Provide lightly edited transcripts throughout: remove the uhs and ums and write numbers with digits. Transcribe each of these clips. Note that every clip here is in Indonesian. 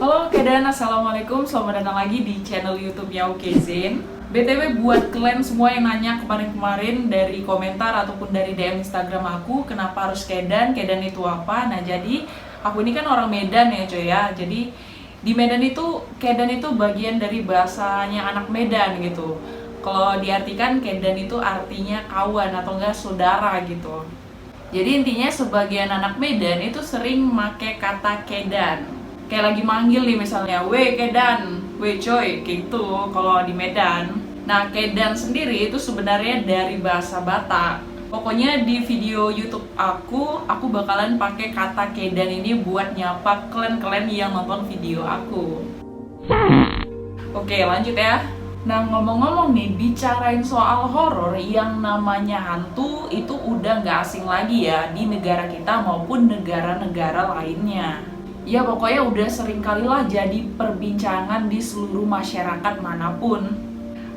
Halo Kedan, Assalamualaikum. Selamat datang lagi di channel YouTube-nya Okezen. BTW buat kalian semua yang nanya kemarin-kemarin dari komentar ataupun dari DM Instagram aku, kenapa harus Kedan? Kedan itu apa? Nah, jadi aku ini kan orang Medan ya, coy ya. Jadi di Medan itu Kedan itu bagian dari bahasanya anak Medan gitu. Kalau diartikan Kedan itu artinya kawan atau enggak saudara gitu. Jadi intinya sebagian anak Medan itu sering make kata Kedan. Kayak lagi manggil nih misalnya, "We Kedan, we coy," kayak gitu kalau di Medan. Nah, Kedan sendiri itu sebenarnya dari bahasa Batak. Pokoknya di video YouTube aku bakalan pakai kata Kedan ini buat nyapa kalian yang nonton video aku. Oke, lanjut ya. Nah, ngomong-ngomong nih, bicarain soal horor yang namanya hantu itu udah nggak asing lagi ya di negara kita maupun negara-negara lainnya. Ya pokoknya udah sering kalilah jadi perbincangan di seluruh masyarakat manapun.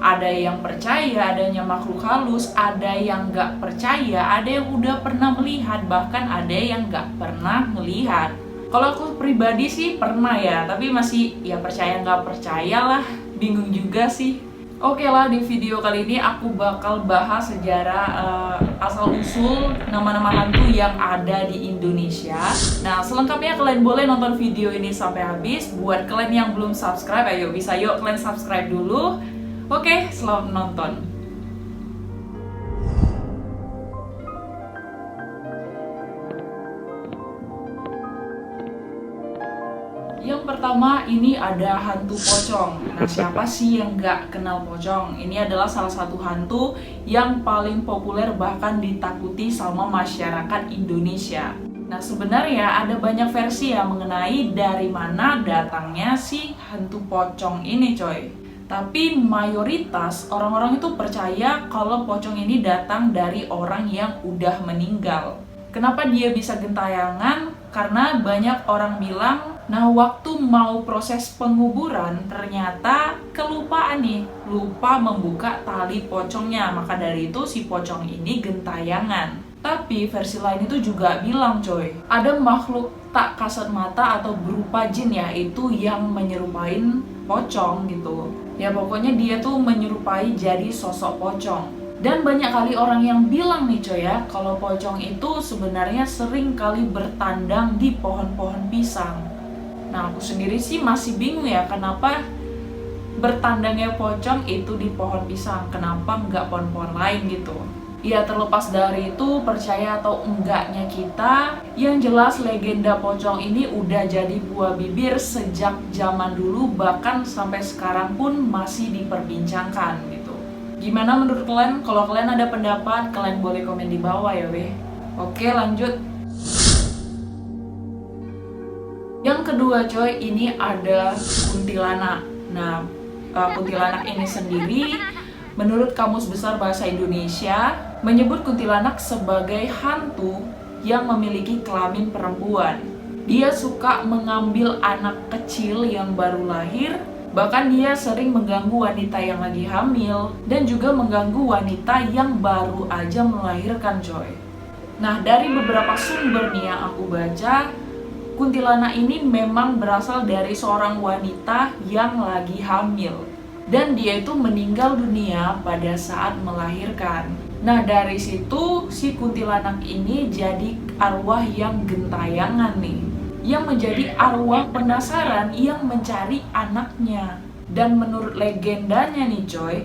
Ada yang percaya adanya makhluk halus, ada yang nggak percaya, ada yang udah pernah melihat, bahkan ada yang nggak pernah melihat. Kalau aku pribadi sih pernah ya, tapi masih ya percaya nggak percaya lah, bingung juga sih. Oke lah, di video kali ini aku bakal bahas sejarah asal-usul nama-nama hantu yang ada di Indonesia. Nah, selengkapnya kalian boleh nonton video ini sampai habis. Buat kalian yang belum subscribe, ayo bisa yuk kalian subscribe dulu. Oke, selamat menonton. Yang pertama ini ada hantu pocong. Nah, siapa sih yang nggak kenal pocong? Ini adalah salah satu hantu yang paling populer bahkan ditakuti sama masyarakat Indonesia. Nah, sebenarnya ada banyak versi ya mengenai dari mana datangnya si hantu pocong ini, coy. Tapi mayoritas orang-orang itu percaya kalau pocong ini datang dari orang yang udah meninggal. Kenapa dia bisa gentayangan? Karena banyak orang bilang, nah waktu mau proses penguburan ternyata kelupaan nih, lupa membuka tali pocongnya. Maka dari itu si pocong ini gentayangan. Tapi versi lain itu juga bilang, coy, ada makhluk tak kasat mata atau berupa jin ya, itu yang menyerupain pocong gitu. Ya pokoknya dia tuh menyerupai jadi sosok pocong. Dan banyak kali orang yang bilang nih coy ya, kalau pocong itu sebenarnya sering kali bertandang di pohon-pohon pisang. Nah, aku sendiri sih masih bingung ya, kenapa bertandangnya pocong itu di pohon pisang, kenapa nggak pohon-pohon lain gitu. Ya terlepas dari itu, percaya atau enggaknya kita, yang jelas legenda pocong ini udah jadi buah bibir sejak zaman dulu, bahkan sampai sekarang pun masih diperbincangkan gitu. Gimana menurut kalian? Kalau kalian ada pendapat, kalian boleh komen di bawah ya weh. Oke, lanjut. Yang kedua coy, ini ada kuntilanak. Nah, kuntilanak ini sendiri menurut Kamus Besar Bahasa Indonesia menyebut kuntilanak sebagai hantu yang memiliki kelamin perempuan. Dia suka mengambil anak kecil yang baru lahir. Bahkan dia sering mengganggu wanita yang lagi hamil dan juga mengganggu wanita yang baru aja melahirkan, coy. Nah, dari beberapa sumber nih yang aku baca, kuntilanak ini memang berasal dari seorang wanita yang lagi hamil. Dan dia itu meninggal dunia pada saat melahirkan. Nah, dari situ si kuntilanak ini jadi arwah yang gentayangan nih, yang menjadi arwah penasaran yang mencari anaknya. Dan menurut legendanya nih coy,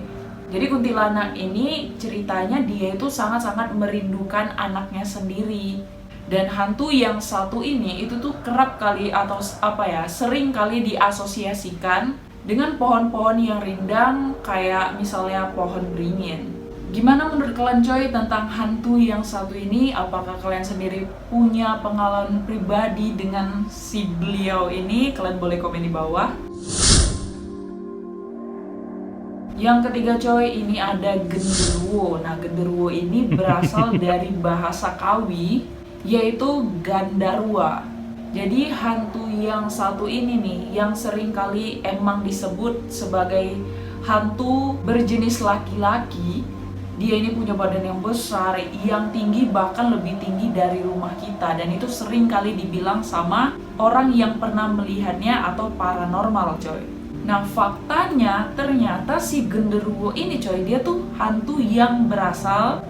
jadi kuntilanak ini ceritanya dia itu sangat-sangat merindukan anaknya sendiri. Dan hantu yang satu ini itu tuh kerap kali atau sering kali diasosiasikan dengan pohon-pohon yang rindang kayak misalnya pohon beringin. Gimana menurut kalian coy tentang hantu yang satu ini? Apakah kalian sendiri punya pengalaman pribadi dengan si beliau ini? Kalian boleh komen di bawah. Yang ketiga coy, ini ada genderuwo. Nah, genderuwo ini berasal dari bahasa Kawi, yaitu gandarwa. Jadi hantu yang satu ini nih, yang sering kali emang disebut sebagai hantu berjenis laki-laki, Dia ini punya badan yang besar, yang tinggi bahkan lebih tinggi dari rumah kita. Dan itu sering kali dibilang sama orang yang pernah melihatnya atau paranormal coy. Nah faktanya ternyata si genderuwo ini coy, dia tuh hantu yang berasal,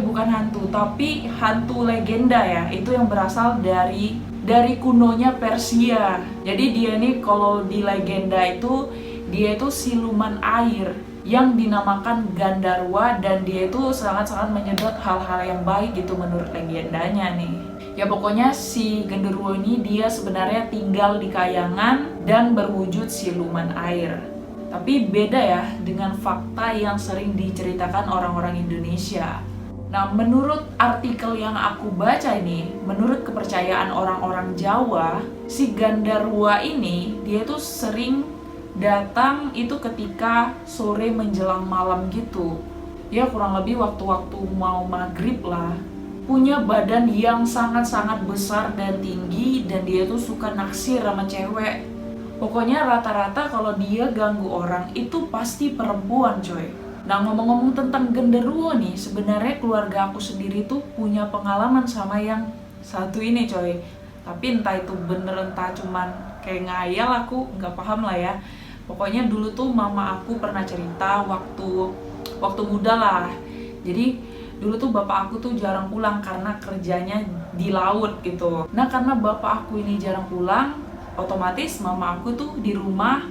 bukan hantu, tapi hantu legenda ya. Itu yang berasal dari kunonya Persia. Jadi dia nih kalau di legenda itu, dia itu siluman air yang dinamakan Gandarwa, dan dia itu sangat-sangat menyedot hal-hal yang baik gitu menurut legendanya nih. Ya pokoknya si genderuwo ini dia sebenarnya tinggal di kayangan dan berwujud siluman air. Tapi beda ya dengan fakta yang sering diceritakan orang-orang Indonesia. Nah, menurut artikel yang aku baca ini, menurut kepercayaan orang-orang Jawa, si Gandarwa ini dia tuh sering datang itu ketika sore menjelang malam gitu. Ya kurang lebih waktu-waktu mau maghrib lah. Punya badan yang sangat-sangat besar dan tinggi, dan dia tuh suka naksir sama cewek. Pokoknya rata-rata kalau dia ganggu orang itu pasti perempuan coy. Nah ngomong-ngomong tentang genderuwo nih, sebenarnya keluarga aku sendiri tuh punya pengalaman sama yang satu ini coy. Tapi entah itu bener entah cuman kayak ngayal, aku nggak paham lah ya. Pokoknya dulu tuh mama aku pernah cerita waktu muda lah. Jadi dulu tuh bapak aku tuh jarang pulang karena kerjanya di laut gitu. Nah karena bapak aku ini jarang pulang, otomatis mama aku tuh di rumah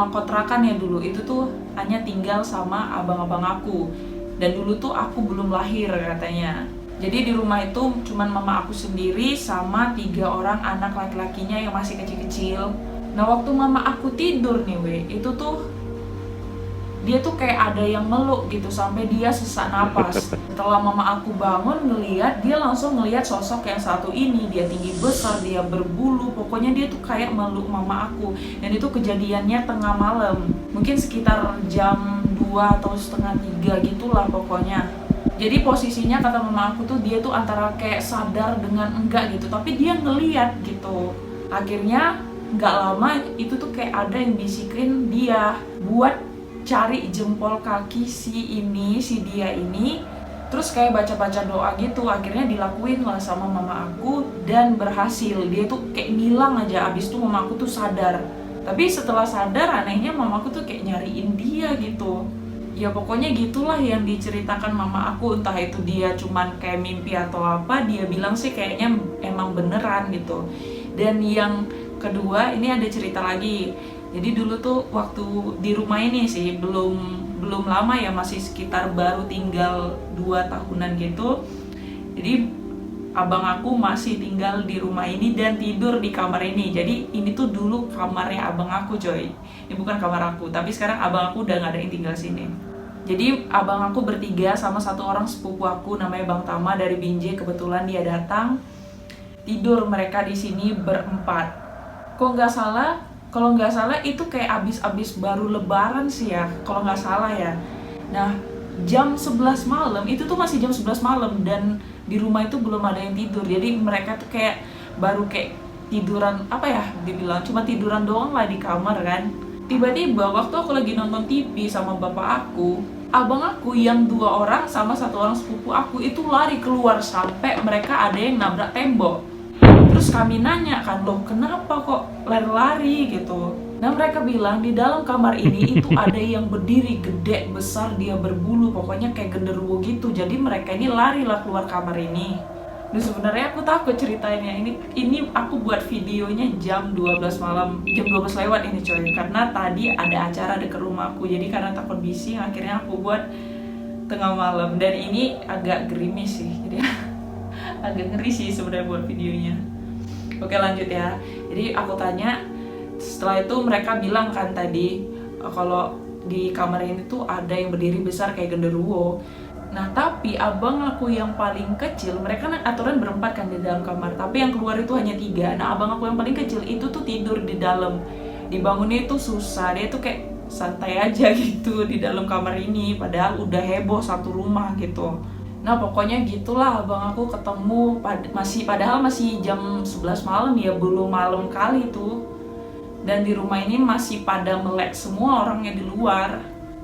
kontrakan ya dulu. Itu tuh hanya tinggal sama abang-abang aku. Dan dulu tuh aku belum lahir katanya. Jadi di rumah itu cuman mama aku sendiri sama 3 orang anak laki-lakinya yang masih kecil-kecil. Nah waktu mama aku tidur nih itu tuh dia tuh kayak ada yang meluk gitu sampai dia sesak napas. Setelah mama aku bangun ngeliat, dia langsung ngeliat sosok yang satu ini. Dia tinggi besar, dia berbulu, pokoknya dia tuh kayak meluk mama aku. Dan itu kejadiannya tengah malam, mungkin sekitar jam 2 atau setengah 3 gitulah pokoknya. Jadi posisinya kata mama aku tuh dia tuh antara kayak sadar dengan enggak gitu, tapi dia ngeliat gitu. Akhirnya nggak lama itu tuh kayak ada yang bisikin dia buat cari jempol kaki si dia ini, terus kayak baca-baca doa gitu. Akhirnya dilakuin lah sama mama aku dan berhasil. Dia tuh kayak ngilang aja, abis itu mama aku tuh sadar. Tapi setelah sadar anehnya mama aku tuh kayak nyariin dia gitu. Ya pokoknya gitulah yang diceritakan mama aku, entah itu dia cuman kayak mimpi atau apa. Dia bilang sih kayaknya emang beneran gitu. Dan yang kedua ini ada cerita lagi. Jadi dulu tuh waktu di rumah ini sih belum lama ya, masih sekitar baru tinggal 2 tahunan gitu. Jadi abang aku masih tinggal di rumah ini dan tidur di kamar ini. Jadi ini tuh dulu kamarnya abang aku coy. Ini bukan kamar aku, tapi sekarang abang aku udah gak ada yang tinggal sini. Jadi abang aku bertiga sama 1 orang sepupu aku namanya Bang Tama dari Binjai, kebetulan dia datang. Tidur mereka di sini berempat. Kalau nggak salah itu kayak abis baru lebaran sih ya, kalau nggak salah ya. Nah jam 11 malam, itu tuh masih jam 11 malam dan di rumah itu belum ada yang tidur. Jadi mereka tuh kayak baru kayak tiduran, apa ya dibilang, cuma tiduran doang lah di kamar kan. Tiba-tiba waktu aku lagi nonton TV sama bapak aku, abang aku yang 2 orang sama 1 orang sepupu aku itu lari keluar sampai mereka ada yang nabrak tembok. Terus kami nanya kan, loh kenapa kok lari-lari gitu. Nah mereka bilang di dalam kamar ini itu ada yang berdiri gede besar, dia berbulu, pokoknya kayak genderuwo gitu. Jadi mereka ini lari lah keluar kamar ini. Dan sebenarnya aku takut ceritainnya. Ini aku buat videonya jam 12 malam, jam 12 lewat ini coy. Karena tadi ada acara dekat rumahku, jadi karena takut bising akhirnya aku buat tengah malam. Dan ini agak gerimis sih, jadi agak ngeri sih sebenarnya buat videonya. Oke lanjut ya. Jadi aku tanya, setelah itu mereka bilang kan tadi kalau di kamar ini tuh ada yang berdiri besar kayak genderuwo. Nah tapi abang aku yang paling kecil, mereka kan aturan berempat kan di dalam kamar, tapi yang keluar itu hanya 3. Nah abang aku yang paling kecil itu tuh tidur di dalam. Dibangunnya itu susah, dia tuh kayak santai aja gitu di dalam kamar ini, padahal udah heboh satu rumah gitu. Nah pokoknya gitulah abang aku ketemu padahal masih jam 11 malam ya, belum malam kali tuh. Dan di rumah ini masih pada melek semua orangnya di luar.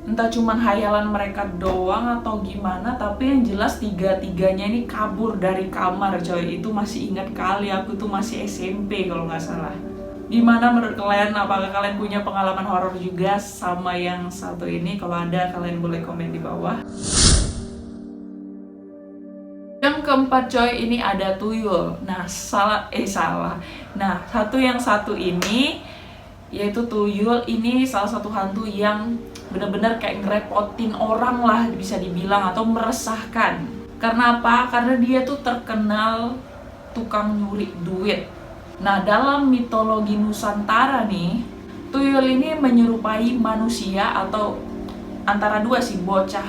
Entah cuman hayalan mereka doang atau gimana, tapi yang jelas tiga-tiganya ini kabur dari kamar coy. Itu masih ingat kali, aku tuh masih SMP kalau nggak salah. Gimana menurut kalian? Apakah kalian punya pengalaman horor juga sama yang satu ini? Kalau ada, kalian boleh komen di bawah. Yang keempat coy, ini ada tuyul. Nah, salah. Nah, yang satu ini yaitu tuyul. Ini salah satu hantu yang benar-benar kayak ngerepotin orang lah bisa dibilang, atau meresahkan. Karena apa? Karena dia tuh terkenal tukang nyuri duit. Nah, dalam mitologi Nusantara nih, tuyul ini menyerupai manusia atau antara dua sih, bocah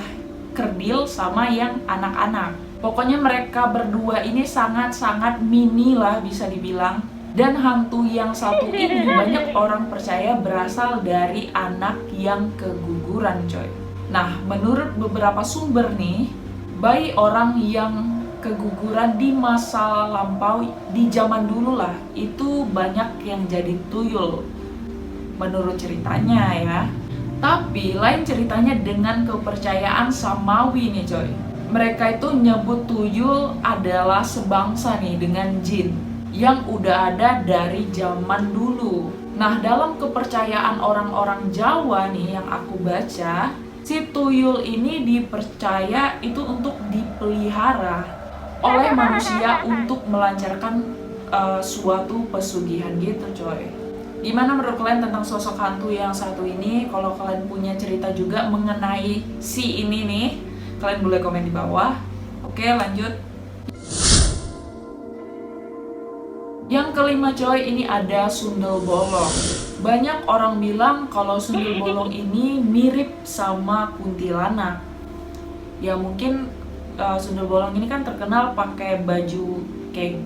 kerdil sama yang anak-anak. Pokoknya mereka berdua ini sangat-sangat mini lah bisa dibilang. Dan hantu yang satu ini banyak orang percaya berasal dari anak yang keguguran coy. Nah, menurut beberapa sumber nih, bayi orang yang keguguran di masa lampau, di zaman dulu lah, itu banyak yang jadi tuyul menurut ceritanya ya. Tapi lain ceritanya dengan kepercayaan Samawi nih coy. Mereka itu nyebut tuyul adalah sebangsa nih dengan jin yang udah ada dari zaman dulu. Nah, dalam kepercayaan orang-orang Jawa nih yang aku baca, si tuyul ini dipercaya itu untuk dipelihara oleh manusia untuk melancarkan suatu pesugihan gitu coy. Gimana menurut kalian tentang sosok hantu yang satu ini? Kalau kalian punya cerita juga mengenai si ini nih, kalian boleh komen di bawah. Oke, lanjut. Yang kelima coy, ini ada sundel bolong. Banyak orang bilang kalau sundel bolong ini mirip sama kuntilanak. Ya mungkin sundel bolong ini kan terkenal pakai baju kayak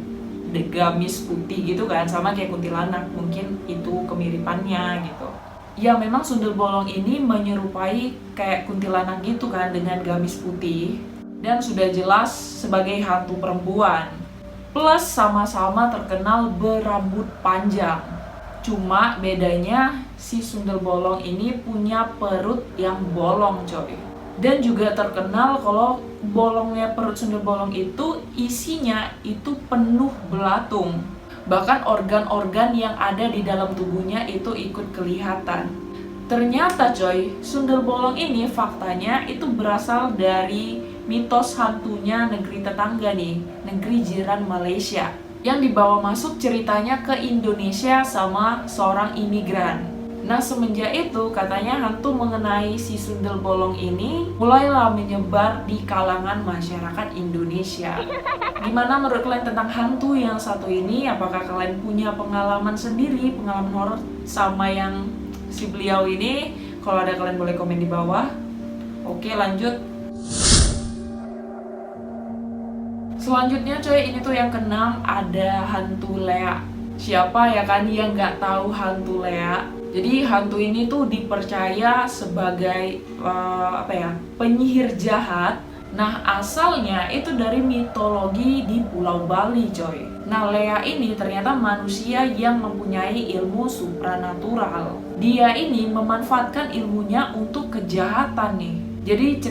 gamis putih gitu kan, sama kayak kuntilanak. Mungkin itu kemiripannya gitu. Ya memang sundel bolong ini menyerupai kayak kuntilanak gitu kan, dengan gamis putih. Dan sudah jelas sebagai hantu perempuan. Plus sama-sama terkenal berambut panjang. Cuma bedanya si sundel bolong ini punya perut yang bolong coy. Dan juga terkenal kalau bolongnya perut sundel bolong itu isinya itu penuh belatung. Bahkan organ-organ yang ada di dalam tubuhnya itu ikut kelihatan. Ternyata coy, sundel bolong ini faktanya itu berasal dari mitos hantunya negeri tetangga nih, negeri jiran Malaysia, yang dibawa masuk ceritanya ke Indonesia sama seorang imigran. Nah, semenjak itu katanya hantu mengenai si sundel bolong ini mulailah menyebar di kalangan masyarakat Indonesia. Gimana menurut kalian tentang hantu yang satu ini? Apakah kalian punya pengalaman sendiri, pengalaman horor sama yang si beliau ini? Kalau ada, kalian boleh komen di bawah. Oke, lanjut. Selanjutnya coy, ini tuh yang keenam, ada hantu Lea. Siapa ya kan yang nggak tahu hantu Lea? Jadi hantu ini tuh dipercaya sebagai penyihir jahat. Nah, asalnya itu dari mitologi di Pulau Bali coy. Nah, Lea ini ternyata manusia yang mempunyai ilmu supranatural. Dia ini memanfaatkan ilmunya untuk kejahatan nih. Jadi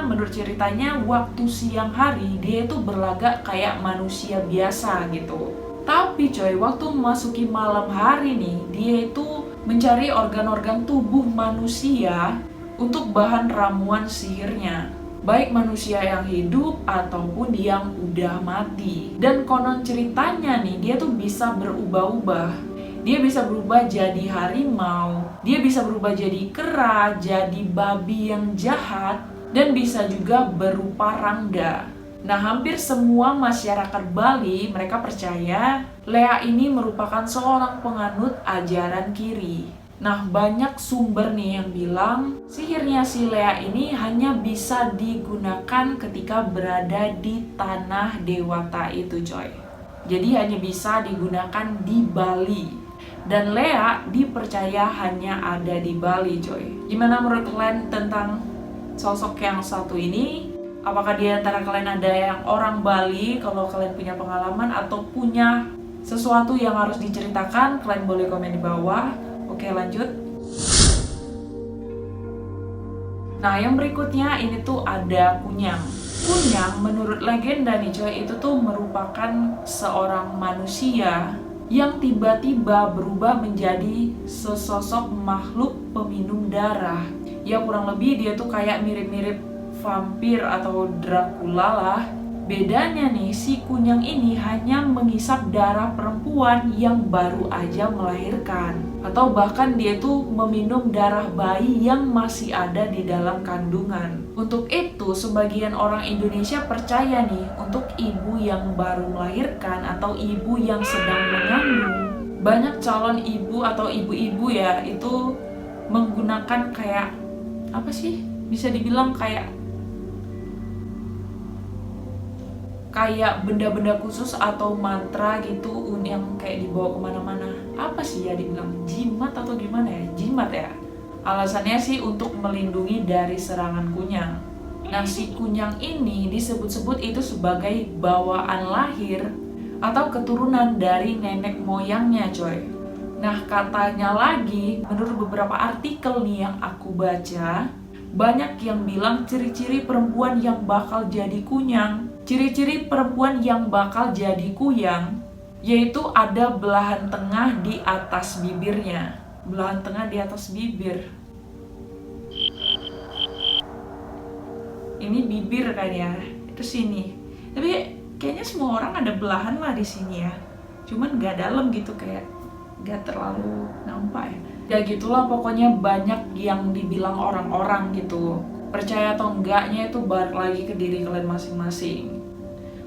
menurut ceritanya waktu siang hari dia itu berlagak kayak manusia biasa gitu. Tapi coy, waktu memasuki malam hari nih, dia itu mencari organ-organ tubuh manusia untuk bahan ramuan sihirnya. Baik manusia yang hidup ataupun yang udah mati. Dan konon ceritanya nih, dia tuh bisa berubah-ubah. Dia bisa berubah jadi harimau, dia bisa berubah jadi kera, jadi babi yang jahat, dan bisa juga berupa rangda. Nah, hampir semua masyarakat Bali mereka percaya Lea ini merupakan seorang penganut ajaran kiri. Nah, banyak sumber nih yang bilang sihirnya si Lea ini hanya bisa digunakan ketika berada di tanah Dewata itu coy. Jadi hanya bisa digunakan di Bali. Dan Lea dipercaya hanya ada di Bali coy. Gimana menurut kalian tentang sosok yang satu ini? Apakah di antara kalian ada yang orang Bali? Kalau kalian punya pengalaman atau punya sesuatu yang harus diceritakan, kalian boleh komen di bawah. Oke, lanjut. Nah, yang berikutnya ini tuh ada Kunyang. Kunyang menurut legenda nih coy, itu tuh merupakan seorang manusia yang tiba-tiba berubah menjadi sesosok makhluk peminum darah. Ya kurang lebih dia tuh kayak mirip-mirip vampir atau Dracula lah. Bedanya nih, si Kunyang ini hanya menghisap darah perempuan yang baru aja melahirkan. Atau bahkan dia tuh meminum darah bayi yang masih ada di dalam kandungan. Untuk itu, sebagian orang Indonesia percaya nih, untuk ibu yang baru melahirkan atau ibu yang sedang mengandung, banyak calon ibu atau ibu-ibu ya, itu menggunakan kayak, apa sih? Bisa dibilang kayak benda-benda khusus atau mantra gitu yang kayak dibawa kemana-mana. Apa sih ya dibilang, jimat atau gimana ya? Jimat ya. Alasannya sih untuk melindungi dari serangan kunyang. Nah, si kunyang ini disebut-sebut itu sebagai bawaan lahir atau keturunan dari nenek moyangnya coy. Nah, katanya lagi, menurut beberapa artikel nih yang aku baca, banyak yang bilang ciri-ciri perempuan yang bakal jadi kunyang. Ciri-ciri perempuan yang bakal jadi kuyang yaitu ada belahan tengah di atas bibirnya. Belahan tengah di atas bibir. Ini bibir kan ya, itu sini. Tapi kayaknya semua orang ada belahan lah di sini ya. Cuman gak dalam gitu, kayak gak terlalu nampak ya. Ya gitulah pokoknya, banyak yang dibilang orang-orang gitu. Percaya atau enggaknya itu balik lagi ke diri kalian masing-masing.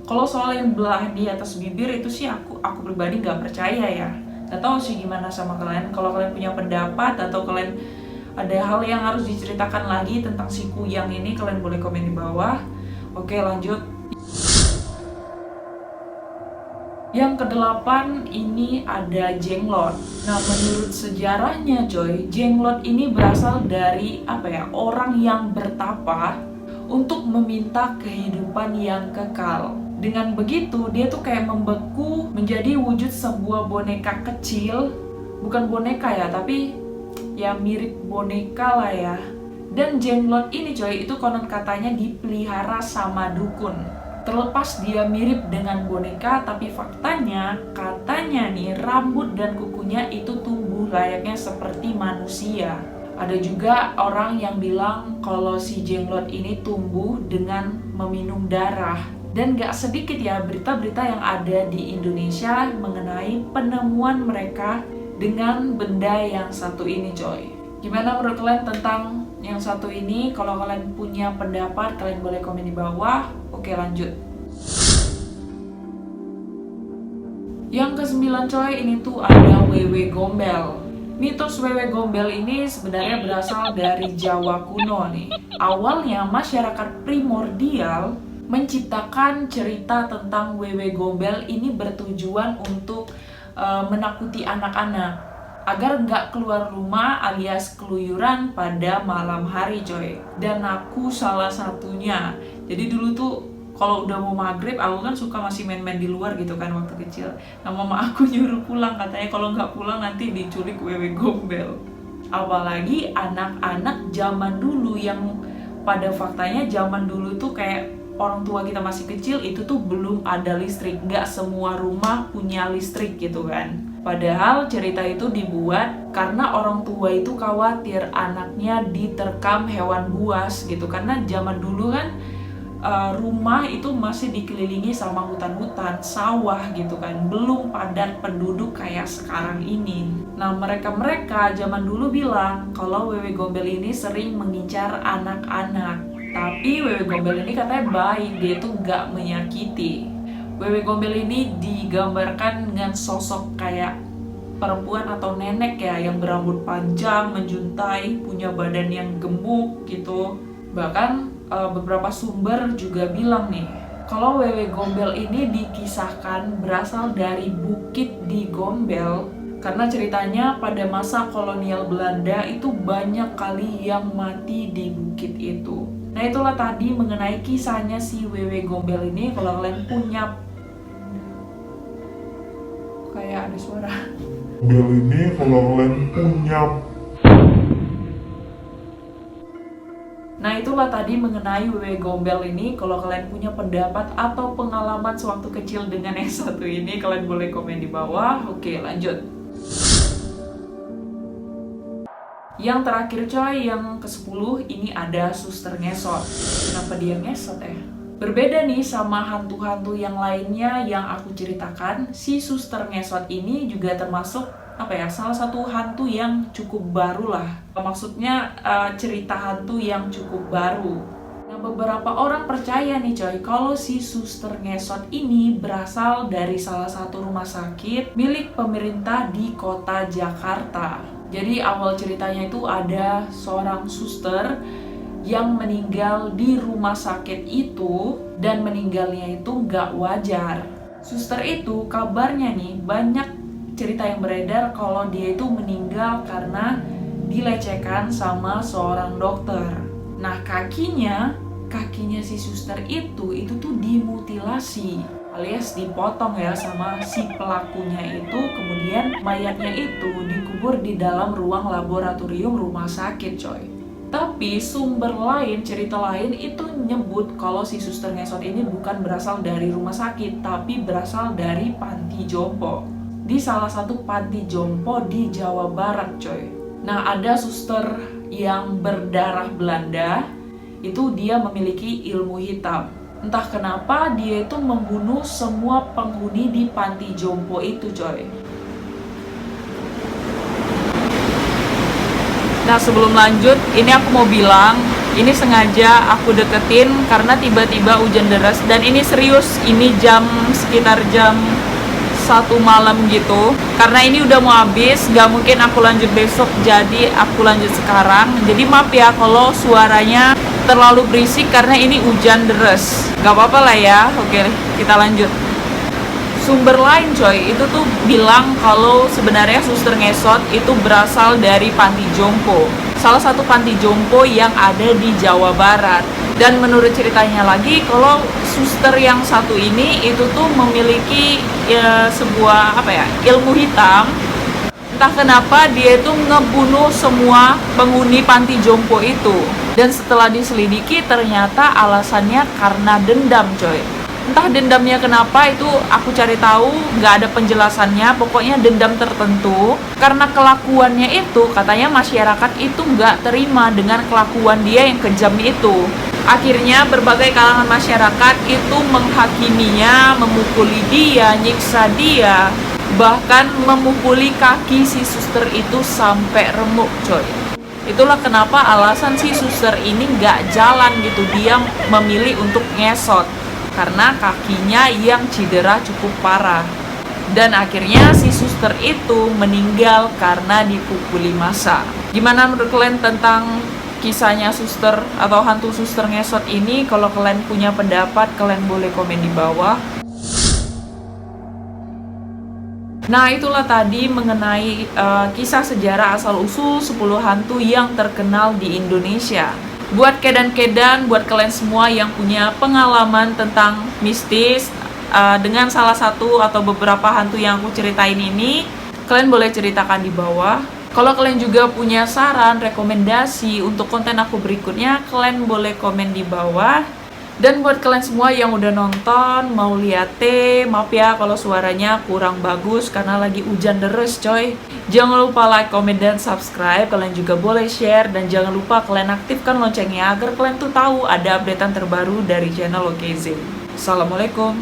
Kalau soal yang belahan di atas bibir itu sih aku pribadi nggak percaya ya. Nggak tahu sih gimana sama kalian. Kalau kalian punya pendapat atau kalian ada hal yang harus diceritakan lagi tentang si kuyang ini, kalian boleh komen di bawah. Oke, lanjut. Yang kedelapan ini ada jenglot. Nah, menurut sejarahnya coy, jenglot ini berasal dari orang yang bertapa untuk meminta kehidupan yang kekal. Dengan begitu, dia tuh kayak membeku menjadi wujud sebuah boneka kecil. Bukan boneka ya, tapi ya mirip boneka lah ya. Dan jenglot ini coy, itu konon katanya dipelihara sama dukun. Terlepas dia mirip dengan boneka, tapi faktanya, katanya nih, rambut dan kukunya itu tumbuh layaknya seperti manusia. Ada juga orang yang bilang kalau si jenglot ini tumbuh dengan meminum darah. Dan gak sedikit ya berita-berita yang ada di Indonesia mengenai penemuan mereka dengan benda yang satu ini coy. Gimana menurut kalian tentang yang satu ini? Kalau kalian punya pendapat, kalian boleh komen di bawah. Oke, lanjut. Yang ke-9 coy, ini tuh ada Wewe Gombel. Mitos Wewe Gombel ini sebenarnya berasal dari Jawa kuno nih. Awalnya masyarakat primordial menciptakan cerita tentang Wewe Gombel ini bertujuan untuk menakuti anak-anak agar nggak keluar rumah alias keluyuran pada malam hari coy. Dan aku salah satunya. Jadi dulu tuh kalau udah mau maghrib, aku kan suka masih main-main di luar gitu kan waktu kecil. Nah, mama aku nyuruh pulang, katanya kalau nggak pulang nanti diculik Wewe Gombel. Apalagi anak-anak zaman dulu yang pada faktanya zaman dulu tuh kayak orang tua kita masih kecil itu tuh belum ada listrik. Nggak semua rumah punya listrik gitu kan. Padahal cerita itu dibuat karena orang tua itu khawatir anaknya diterkam hewan buas gitu. Karena zaman dulu kan rumah itu masih dikelilingi sama hutan-hutan, sawah gitu kan, belum padat penduduk kayak sekarang ini. Nah, mereka zaman dulu bilang kalau Wewe Gombel ini sering mengincar anak-anak. Tapi Wewe Gombel ini katanya baik, dia tuh nggak menyakiti. Wewe Gombel ini digambarkan dengan sosok kayak perempuan atau nenek ya, yang berambut panjang, menjuntai, punya badan yang gemuk gitu. Bahkan beberapa sumber juga bilang nih, kalau Wewe Gombel ini dikisahkan berasal dari bukit di Gombel, karena ceritanya pada masa kolonial Belanda itu banyak kali yang mati di bukit itu. Nah, itulah tadi mengenai kisahnya si Wewe Gombel ini. Kalau kalian punya, kayak ada suara Gombel ini, kalau kalian punya. Nah itulah tadi mengenai wewe gombel ini. Kalau kalian punya pendapat atau pengalaman sewaktu kecil dengan yang satu ini, kalian boleh komen di bawah. Oke, lanjut. Yang terakhir coy, yang ke-10 ini ada suster ngesot. Kenapa dia ngesot ya? Berbeda nih sama hantu-hantu yang lainnya yang aku ceritakan, si suster ngesot ini juga termasuk salah satu hantu yang cukup baru lah. Maksudnya cerita hantu yang cukup baru. Nah, beberapa orang percaya nih coy, kalau si suster ngesot ini berasal dari salah satu rumah sakit milik pemerintah di kota Jakarta. Jadi awal ceritanya itu ada seorang suster yang meninggal di rumah sakit itu, dan meninggalnya itu nggak wajar. Suster itu kabarnya nih banyak cerita yang beredar kalau dia itu meninggal karena dilecehkan sama seorang dokter. Nah kakinya si suster itu tuh dimutilasi alias dipotong ya sama si pelakunya itu, kemudian mayatnya itu dikubur di dalam ruang laboratorium rumah sakit coy. Tapi sumber lain, cerita lain itu nyebut kalau si suster ngesot ini bukan berasal dari rumah sakit, tapi berasal dari panti jompo. Di salah satu panti jompo di Jawa Barat coy. Nah ada suster yang berdarah Belanda, itu dia memiliki ilmu hitam. Entah kenapa dia itu membunuh semua penghuni di panti jompo itu coy. Nah sebelum lanjut, ini aku mau bilang, ini sengaja aku deketin karena tiba-tiba hujan deras. Dan ini serius, ini sekitar jam 1 malam gitu. Karena ini udah mau habis, gak mungkin aku lanjut besok, jadi aku lanjut sekarang. Jadi maaf ya kalau suaranya terlalu berisik karena ini hujan deras. Gak apa-apa lah ya, oke kita lanjut. Sumber lain coy, itu tuh bilang kalau sebenarnya suster ngesot itu berasal dari panti jompo, salah satu panti jompo yang ada di Jawa Barat. Dan menurut ceritanya lagi, kalau suster yang satu ini itu tuh memiliki sebuah ilmu hitam. Entah kenapa dia itu ngebunuh semua penghuni panti jompo itu. Dan setelah diselidiki ternyata alasannya karena dendam coy. Entah dendamnya kenapa, itu aku cari tahu, nggak ada penjelasannya. Pokoknya dendam tertentu. Karena kelakuannya itu, katanya masyarakat itu nggak terima dengan kelakuan dia yang kejam itu. Akhirnya berbagai kalangan masyarakat itu menghakiminya, memukuli dia, nyiksa dia, bahkan memukuli kaki si suster itu sampai remuk coy. Itulah kenapa alasan si suster ini nggak jalan gitu, dia memilih untuk ngesot karena kakinya yang cedera cukup parah. Dan akhirnya si suster itu meninggal karena dipukuli massa. Gimana menurut kalian tentang kisahnya suster atau hantu suster ngesot ini? Kalau kalian punya pendapat, kalian boleh komen di bawah. Nah itulah tadi mengenai kisah sejarah asal-usul 10 hantu yang terkenal di Indonesia. Buat kedan-kedan, buat kalian semua yang punya pengalaman tentang mistis dengan salah satu atau beberapa hantu yang aku ceritain ini, kalian boleh ceritakan di bawah. Kalau kalian juga punya saran, rekomendasi untuk konten aku berikutnya, kalian boleh komen di bawah. Dan buat kalian semua yang udah nonton, mau lihat maaf ya kalau suaranya kurang bagus karena lagi hujan deres coy. Jangan lupa like, comment, dan subscribe. Kalian juga boleh share, dan jangan lupa kalian aktifkan loncengnya agar kalian tuh tahu ada updatean terbaru dari channel OKZine. Assalamualaikum.